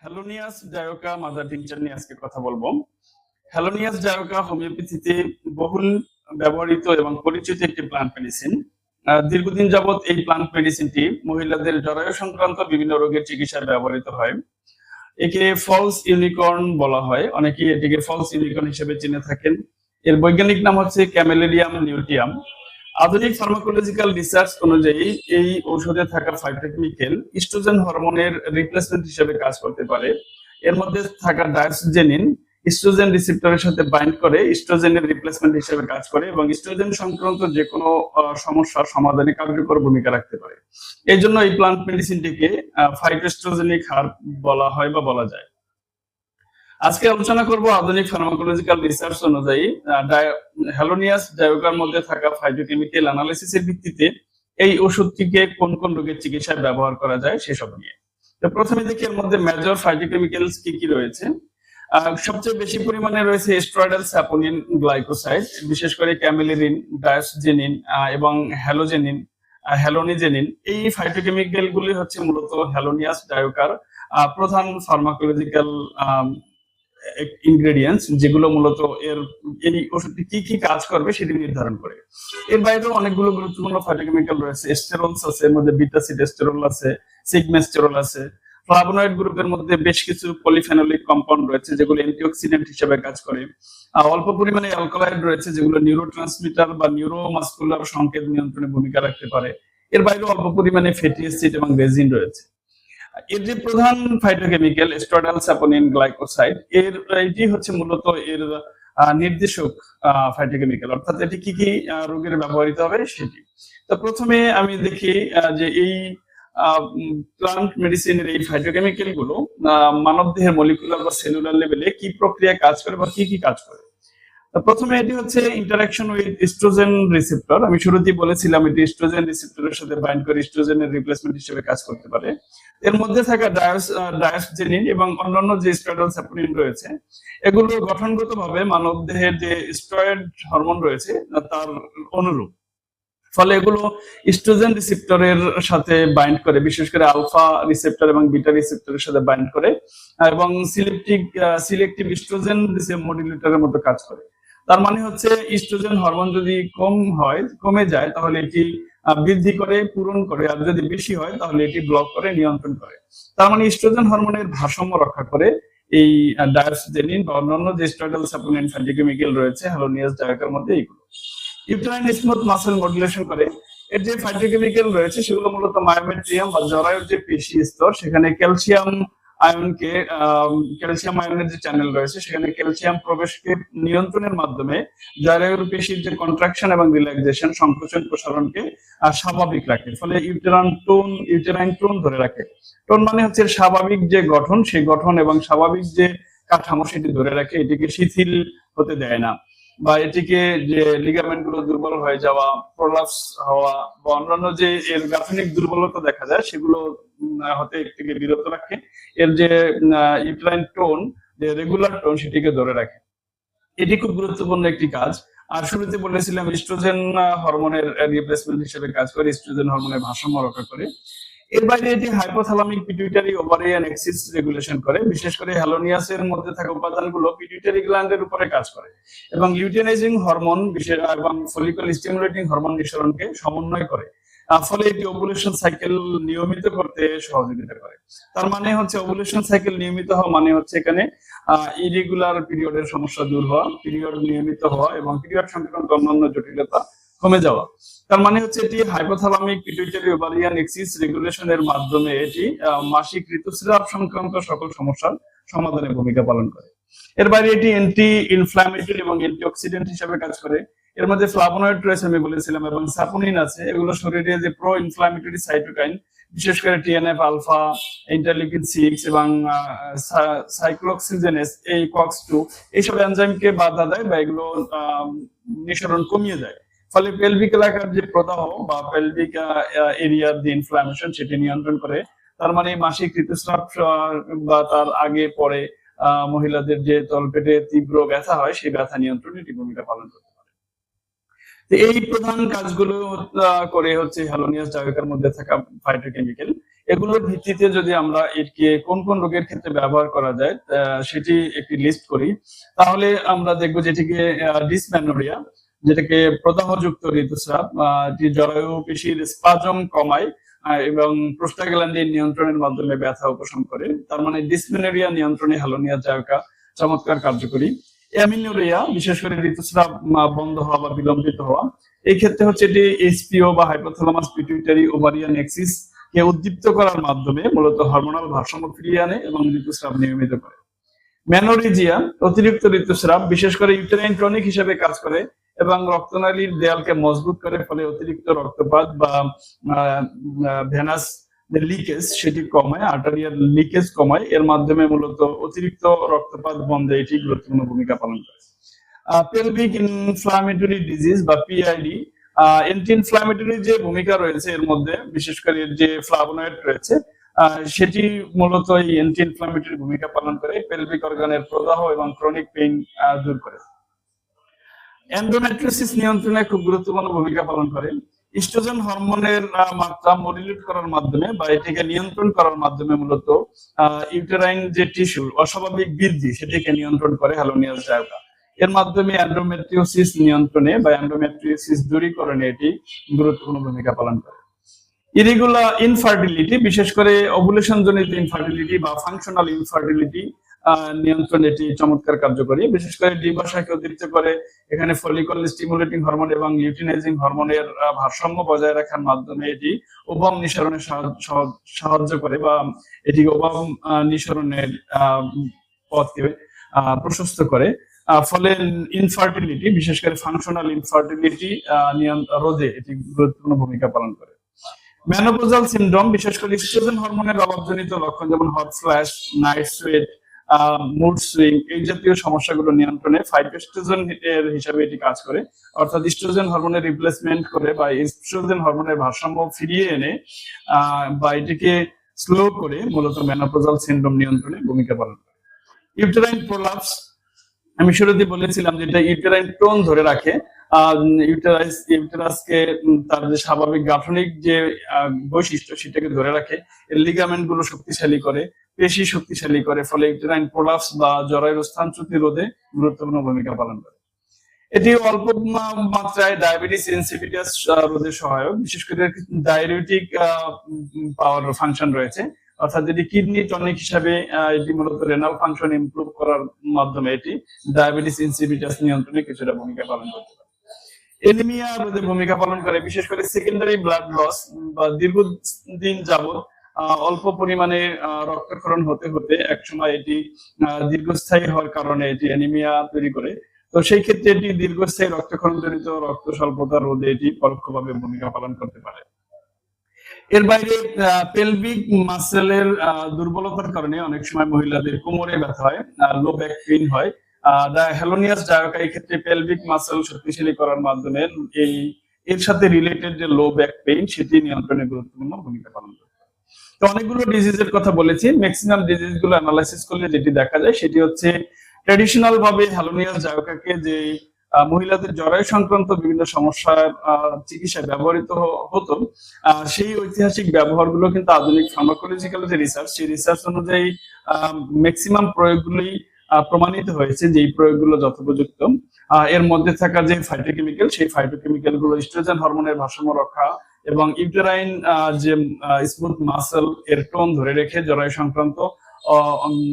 হ্যালোনিয়াস ডায়োকা mother tincture নিয়ে আজকে কথা বলবো। হ্যালোনিয়াস ডায়োকা হোমিওপ্যাথিতে বহুল ব্যবহৃত এবং পরিচিত একটি প্লান্ট মেডিসিন। দীর্ঘদিন যাবৎ এই প্লান্ট মেডিসিনটি মহিলাদের জরায়ু সংক্রান্ত বিভিন্ন রোগের চিকিৎসায় ব্যবহৃত হয়। একে ফলস ইউনিকর্ন বলা হয়, অনেকে এটিকে ফলস ইউনিকর্ন হিসেবে চিনে থাকেন। এর বৈজ্ঞানিক নাম হচ্ছে ক্যামেলেরিয়াম নিউটিয়াম। আধুনিক ফার্মাকোলজিক্যাল রিসার্চ অনুযায়ী এই ঔষধে থাকা ফাইটোকেমিক্যাল ইস্ট্রোজেন হরমোনের রিপ্লেসমেন্ট হিসেবে কাজ করতে পারে। এর মধ্যে থাকা ডায়োক্সিজেনিন ইস্ট্রোজেন রিসেপ্টরের সাথে বাইন্ড করে ইস্ট্রোজেনের রিপ্লেসমেন্ট হিসেবে কাজ করে এবং ইস্ট্রোজেন সংক্রান্ত যে কোনো সমস্যার সমাধানে কার্যকর ভূমিকা রাখতে পারে। এই জন্য এই প্লান্ট মেডিসিনটিকে ফাইটোস্ট্রোজেনিক হার্ব বলা হয় বা বলা যায়। আজকে আলোচনা করব আধুনিক ফার্মাকোলজিক্যাল রিসার্চ অনুযায়ী হ্যালোনিয়াস ডায়োকার মধ্যে থাকা ফাইটোকেমিক্যাল অ্যানালিসিসের ভিত্তিতে এই ওষুধটিকে কোন কোন রোগের চিকিৎসায় ব্যবহার করা যায় সেসব নিয়ে। তো প্রথমে দেখি এর মধ্যে মেজর ফাইটোকেমিক্যালস কি কি রয়েছে। সবচেয়ে বেশি পরিমাণে রয়েছে স্টেরয়েডাল স্যাপোনিন গ্লাইকোসাইড, বিশেষ করে ক্যামেলেরিন, ডায়োক্সিজেনিন এবং হ্যালোনিজেনিন। এই ফাইটোকেমিক্যাল গুলি হচ্ছে মূলত হ্যালোনিয়াস ডায়োকার প্রধান ফার্মাকোলজিক্যাল ইনগ্রেডিয়েন্টস, যেগুলো মূলত এই ওষুধটি কি কি কাজ করবে সেটি নির্ধারণ করে। এর বাইরেও অনেকগুলো গুরুত্বপূর্ণ ফাইটোকেমিক্যাল রয়েছে। এস্টেরলস আছে, এর মধ্যে বিটাসিডেস্টেরল আছে, সিগমেস্টেরল আছে। ফ্লাভোনয়েড গ্রুপের মধ্যে বেশ কিছু পলিফেনোলিক কম্পাউন্ড রয়েছে যেগুলো অ্যান্টিঅক্সিডেন্ট হিসেবে কাজ করে। অল্প পরিমাণে অ্যালকালয়েড রয়েছে যেগুলো নিউরোট্রান্সমিটার বা নিউরোমাসকুলার সংকেত নিয়ন্ত্রণে ভূমিকা রাখতে পারে। এর বাইরেও অল্প পরিমাণে ফ্যাটি অ্যাসিড এবং রেজিন রয়েছে। এর যে প্রধান ফাইটোকেমিক্যাল স্টেরয়েডাল স্যাপোনিন গ্লাইকোসাইড, এটি হচ্ছে মূলত এর নির্দেশক ফাইটোকেমিক্যাল, অর্থাৎ এটি কি কি রোগের ব্যবহৃত হবে সেটি। তো প্রথমে আমি দেখি যে এই প্লান্ট মেডিসিনের এই ফাইটোকেমিক্যাল গুলো মানব দেহের মলিকুলার বা সেলুলার লেভেলে কি প্রক্রিয়া কাজ করে বা কি কি কাজ করে। প্রথমে এটি হচ্ছে ইন্টারাকশন উইথ ইস্ট্রোজেন রিসেপ্টর। আমি শুরুতেই বলেছিলাম এটি ইস্ট্রোজেন রিসেপ্টরের সাথে বাইন্ড করে ইস্ট্রোজেনের রিপ্লেসমেন্ট হিসেবে কাজ করতে পারে। এর মধ্যে থাকা ডায়োক্সিজেনিন এবং অন্যান্য যে স্টেরয়েডাল স্যাপোনিন রয়েছে, এগুলো গঠনগতভাবে মানব দেহের যে স্টেরয়েড হরমোন রয়েছে তার অনুরূপ। ফলে এগুলো ইস্ট্রোজেন রিসেপ্টরের সাথে বাইন্ড করে, বিশেষ করে আলফা রিসেপ্টর এবং বিটা রিসেপ্টরের সাথে বাইন্ড করে এবং সিলেক্টিভ ইস্ট্রোজেন মডুলেটরের মতো কাজ করে। তার মানে হচ্ছে ইস্ট্রোজেন হরমোন যদি কমে যায় তাহলে এটি বৃদ্ধি করে, পূরণ করে, আর যদি বেশি হয় তাহলে এটি ব্লক করে, নিয়ন্ত্রণ করে। তার মানে ইস্ট্রোজেন হরমোনের ভারসাম্য রক্ষা করে এই ডায়োক্সিজেনিন বা অন্যান্য যে স্টেরয়েডাল স্যাপোনিন ফাইটোকেমিক্যাল রয়েছে হ্যালোনিয়াস ডায়োকার মধ্যে এইগুলো। ইউটেরাইন স্মুথ মাসল মডুলেশন করে। এর যে ফাইটোকেমিক্যাল রয়েছে সেগুলো মূলত মায়োমেট্রিয়াম বা জরায়ুর যে পেশি স্তর, সেখানে ক্যালসিয়াম আয়নের যে চ্যানেল রয়েছে সেখানে ক্যালসিয়াম প্রবেশকে নিয়ন্ত্রণের মাধ্যমে জরায়ুর পেশির যে কন্ট্রাকশন এবং রিল্যাক্সেশন, সংকোচন প্রসারণকে স্বাভাবিক রাখে। ফলে ইউটেরাইন টোন ধরে রাখে। টোন মানে হচ্ছে স্বাভাবিক যে গঠন, সেই গঠন এবং স্বাভাবিক যে কাঠামো সেটি ধরে রাখে, এটিকে শিথিল হতে দেয় না বা এটিকে যে লিগামেন্ট গুলো দুর্বল হয়ে যাওয়া, প্রলাপস হওয়া বা অন্যান্য যে এর গাঠনিক দুর্বলতা দেখা যায় সেগুলো হতে থেকে বিরত রাখে। এর যে ইউটেরাইন টোন, যে রেগুলার টোন, সেটিকে ধরে রাখে। এটি খুব গুরুত্বপূর্ণ একটি কাজ। আর শুরুতে বলেছিলাম ইস্ট্রোজেন হরমোনের রিপ্লেসমেন্ট হিসেবে কাজ করে, ইস্ট্রোজেন হরমোনের ভারসাম্য রক্ষা করে। এর বাইরে এটি hypothalamic pituitary ovarian Axis regulation করে। বিশেষ করে হ্যালোনিয়াসের মধ্যে থাকা উপাদানগুলো পিটুইটারি গ্ল্যান্ডের উপরে কাজ করে এবং লিউটেনাইজিং হরমোন এবং ফলিকল স্টিমুলেটিং হরমোন নিঃসরণকে সমন্বয় করে। ফলে এটি ওভুলেশন সাইকেল নিয়মিত করতে সহযোগিতা করে। তার মানে হচ্ছে ওভুলেশন সাইকেল নিয়মিত হওয়া মানে হচ্ছে এখানে ইরেগুলার পিরিয়ডের সমস্যা দূর হওয়া, পিরিয়ড নিয়মিত হওয়া এবং পিরিয়ড সংক্রান্ত অন্যান্য জটিলতা কমে যাওয়া। তার মানে হচ্ছে এটি হাইপোথ্যালামিক পিটুইটারি ওভারিয়ান অ্যাক্সিস রেগুলেশনের মাধ্যমে এটি মাসিক ঋতুস্রাব সংক্রান্ত সকল সমস্যার সমাধানে ভূমিকা পালন করে। এর বাইরে এটি অ্যান্টি ইনফ্ল্যামেটরি এবং অ্যান্টিঅক্সিডেন্ট হিসেবে কাজ করে। এর মধ্যে ফ্লাভোনয়েড রয়েছে আমি বলেছিলাম এবং স্যাপোনিন আছে। এগুলো শরীরে যে প্রো ইনফ্ল্যামেটরি সাইটোকাইন, বিশেষ করে টিএনএফ আলফা, ইন্টারলিউকিন 6 এবং সাইক্লোক্সিজেনেস, এই কক্স2, এইসব এনজাইমকে বাধা দেয় বা এগুলো নিঃসরণ কমিয়ে দেয়। ফলে পেলভিক এলাকার যে প্রদাহ বা পেলভিক এরিয়ার যে ইনফ্লামেশন সেটি নিয়ন্ত্রণ করে। তার মানে মাসিক ঋতুস্রাব বা তার আগে পরে মহিলাদের যে তলপেটে তীব্র ব্যথা হয় সেই ব্যথা নিয়ন্ত্রণে এটি ভূমিকা পালন করতে পারে। এই প্রধান কাজগুলো করে হচ্ছে হ্যালোনিয়াস ডায়োকার মধ্যে থাকা ফাইটোকেমিক্যাল। এগুলোর ভিত্তিতে যদি আমরা একে কোন কোন রোগের ক্ষেত্রে ব্যবহার করা যায় সেটি একটি লিস্ট করি, তাহলে আমরা দেখবো যেটিকে ডিসমেনোরিয়া, যেটাকে প্রদাহযুক্ত ঋতুস্রাব, জরায়ু পেশির স্পাজম কমায় এবং প্রোস্টাগ্ল্যান্ডিন নিয়ন্ত্রণের মাধ্যমে ব্যথা উপশম করে। তার মানে ডিসমেনোরিয়া নিয়ন্ত্রণে হ্যালোনিয়া জায়োকা চমৎকার কার্যকরী। অ্যামিনোরিয়া, বিশেষ করে ঋতুস্রাব বন্ধ হওয়া বা বিলম্বিত হওয়া, এই ক্ষেত্রে হচ্ছে এটি এইচপিও বা হাইপোথ্যালামাস পিটুইটারি ওভারিয়ান এক্সিস কে উদ্দীপ্ত করার মাধ্যমে মূলত হরমোনাল ভারসাম্য ফিরিয়ে আনে এবং ঋতুস্রাব নিয়মিত করে। মেনোরেজিয়া, অতিরিক্ত ঋতুস্রাব, বিশেষ করে ইউটেরাইন টনিক হিসেবে কাজ করে এবং রক্তনালীর দেয়ালকে মজবুত করে, ফলে অতিরিক্ত রক্তপাত বা ভেনাস লিকেজ সেটি কমায়, আর্টারিয়াল লিকেজ কমায়। এর মাধ্যমে মূলত অতিরিক্ত রক্তপাত বন্ধে এটি গুরুত্বপূর্ণ ভূমিকা পালন করে। পেলভিক ইনফ্লামেটরি ডিজিজ বা পিআইডি, অ্যান্টি ইনফ্লামেটরি যে ভূমিকা রয়েছে এর মধ্যে, বিশেষ করে যে ফ্লাভোনয়েড রয়েছে সেটি মূলত এই অ্যান্টি ইনফ্লামেটরি ভূমিকা পালন করে, পেলভিক অর্গানের প্রদাহ এবং ক্রনিক পেইন দূর করে। এন্ডোমেট্রিওসিস নিয়ন্ত্রণে খুব গুরুত্বপূর্ণ ভূমিকা পালন করে। ইস্ট্রোজেন হরমোনের মাত্রা মডুলেট করার মাধ্যমে বা এটিকে নিয়ন্ত্রণ করার মাধ্যমে মূলত ইউটেরাইন যে টিস্যুর অস্বাভাবিক বৃদ্ধি সেটিকে নিয়ন্ত্রণ করে হ্যালোনিয়াস জায়োকা। এর মাধ্যমে এন্ডোমেট্রিওসিস নিয়ন্ত্রণে বা এন্ডোমেট্রিওসিস দূরীকরণে এটি গুরুত্বপূর্ণ ভূমিকা পালন করে। ইরেগুলার ইনফার্টিলিটি, বিশেষ করে ওভুলেশন জনিত ইনফার্টিলিটি বা ফাংশনাল ইনফার্টিলিটি নিয়ন্ত্রণে এটি চমৎকার কার্যকরী। বিশেষ করে ডিম্বাশয়কে অতিরিক্ত করে, এখানে ফলিকল স্টিমুলেটিং হরমোন এবং লিউটিনাইজিং হরমোনের ভারসাম্য বজায় রাখার মাধ্যমে এটি ওভাম নিঃসরণে সাহায্য করে বা এটি ওভাম নিঃসরণের পথকে প্রশস্ত করে। ফলে ইনফার্টিলিটি, বিশেষ করে ফাংশনাল ইনফার্টিলিটি রোধে এটি গুরুত্বপূর্ণ ভূমিকা পালন করে। মেনোপজাল সিনড্রোম, বিশেষ করে ইস্ট্রোজেন হরমোনের অভাবজনিত লক্ষণ যেমন hot flash, night sweat, mood swing, এই জাতীয় সমস্যাগুলো নিয়ন্ত্রণে ফাইটোস্ট্রোজেন এর হিসাবে এটি কাজ করে, অর্থাৎ ইস্ট্রোজেন হরমোনের রিপ্লেসমেন্ট করে বা ইস্ট্রোজেন হরমোনের ভারসাম্য ফিরিয়ে এনে বা এটিকে স্লো করে মূলত মেনোপজাল সিনড্রোম নিয়ন্ত্রণে ভূমিকা পালন করে। ইউটেরাইন প্রোলাপস, আমি শুরুতে বলেছিলাম যেটা ইউটেরাইন টোন ধরে রাখে, ইউটেরাসকে তার যে স্বাভাবিক গাঠনিক যে বৈশিষ্ট্য সেটাকে ধরে রাখে, এর লিগামেন্ট গুলো শক্তিশালী করে, পেশি শক্তিশালী করে, ফলে ইউটেরাইন প্রোলাপস বা জরায়ুর স্থানচ্যুতি রোধে গুরুত্বপূর্ণ ভূমিকা পালন করে। এটি অল্প মাত্রায় ডায়াবেটিস ইনসিপিটাস রোধে সহায়ক, বিশেষ করে ডায়ুরেটিক পাওয়ার ফাংশন রয়েছে, অর্থাৎ এটি কিডনি টনিক হিসাবে এটি মূলত রেনাল ফাংশন ইমপ্রুভ করার মাধ্যমে এটি ডায়াবেটিস ইনসিপিটাস নিয়ন্ত্রণে কিছুটা ভূমিকা পালন করতে পারে। এনিমিয়া রোধে ভূমিকা পালন করে, বিশেষ করে সেকেন্ডারি ব্লাড লস বা দীর্ঘদিন যাবত অল্প পরিমাণে রক্তক্ষরণ হতে হতে একসময় এটি দীর্ঘস্থায়ী হওয়ার কারণে এটি অ্যানিমিয়া তৈরি করে। তো সেই ক্ষেত্রে এটি দীর্ঘস্থায়ী রক্তক্ষরণ জনিত রক্ত স্বল্পতা রোধে এটি পরোক্ষভাবে ভূমিকা পালন করতে পারে। এর বাইরে পেলভিক মাসেলের দুর্বলতার কারণে অনেক সময় মহিলাদের কোমরে ব্যথা হয়, লো ব্যাক পেইন হয়। হ্যালোনিয়াস জায়োকা এই ক্ষেত্রে পেলভিক মাসেল শক্তিশালী করার মাধ্যমে এর সাথে রিলেটেড যে লো ব্যাক পেইন সেটি নিয়ন্ত্রণে গুরুত্বপূর্ণ ভূমিকা পালন করে। তো অনেকগুলো ডিজিজের কথা বলেছি, ম্যাক্সিমাম ডিজিজ গুলো অ্যানালাইসিস করলে যেটি দেখা যায় সেটি হচ্ছে ট্র্যাডিশনাল ভাবে হ্যালোনিয়াস জায়োকাকে যে মহিলাদের জরায়ু সংক্রান্ত বিভিন্ন সমস্যার চিকিৎসায় ব্যবহৃত হতো, সেই ঐতিহাসিক ব্যবহারগুলো কিন্তু আধুনিক ফার্মাকোলজিক্যাল যে রিসার্চ, সেই রিসার্চ অনুযায়ী ম্যাক্সিমাম প্রয়োগগুলোই প্রমাণিত হয়েছে যে এই প্রয়োগগুলো যথোপযুক্ত। এর মধ্যে থাকা যে ফাইটোকেমিক্যাল, সেই ফাইটোকেমিক্যাল গুলো ইস্ট্রোজেন হরমোনের ভারসাম্য রক্ষা এবং ইউটেরাইন যে স্মুথ মাসেল এর টোন ধরে রেখে জরায়ু সংক্রান্ত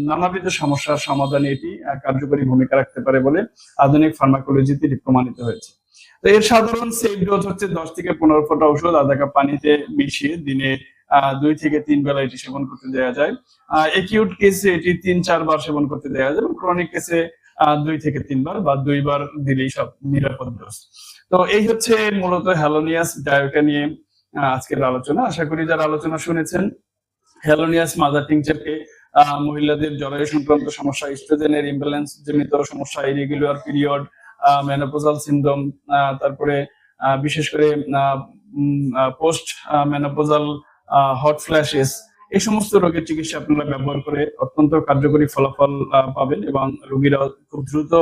নানাবিধ সমস্যার সমাধানে এটি কার্যকরী ভূমিকা রাখতে পারে বলে আধুনিক ফার্মাকোলজিতে প্রমাণিত হয়েছে। তো এর সাধারণ সেফ ডোজ হচ্ছে 10 থেকে 15 ফোঁটা ওষুধ আধা কাপ পানিতে মিশিয়ে দিনে 2 থেকে 3 বেলা এটি সেবন করতে দেওয়া যায়। একিউট কেসে এটি 3-4 বার সেবন করতে দেওয়া যায়, এবং ক্রনিক কেসে 2 থেকে 3 বার বা 2 বার দিলেই সব নিরাপদ ডোজ। তো এই হচ্ছে মূলত হ্যালোনিয়াস জায়োকা নিয়ে আজকের আলোচনা। আশা করি যারা আলোচনা শুনেছেন, হ্যালোনিয়াস মাদার টিংচারকে মহিলাদের জরায়ু সংক্রান্ত সমস্যা, ইস্ট্রোজেনের ইমব্যালেন্স জনিত সমস্যা, ইরেগুলার পিরিয়ড, মেনোপজাল সিনড্রোম, তারপরে বিশেষ করে পোস্ট মেনোপজাল হট ফ্ল্যাশেস, এই সমস্ত রোগের চিকিৎসা আপনারা ব্যবহার করে অত্যন্ত কার্যকরী ফলাফল পাবেন এবং রোগীরা খুব দ্রুত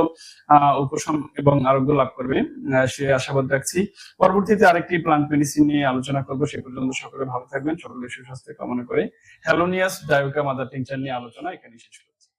উপশম এবং আরোগ্য লাভ করবে সে আশাবাদ রাখছি। পরবর্তীতে আরেকটি প্লান্ট মেডিসিন নিয়ে আলোচনা করবো। সে পর্যন্ত সকলে ভালো থাকবেন, সকলের সুস্বাস্থ্য কামনা করে হ্যালোনিয়াস ডায়োকা মাদার টিংচার নিয়ে আলোচনা এখানে শেষ করছি।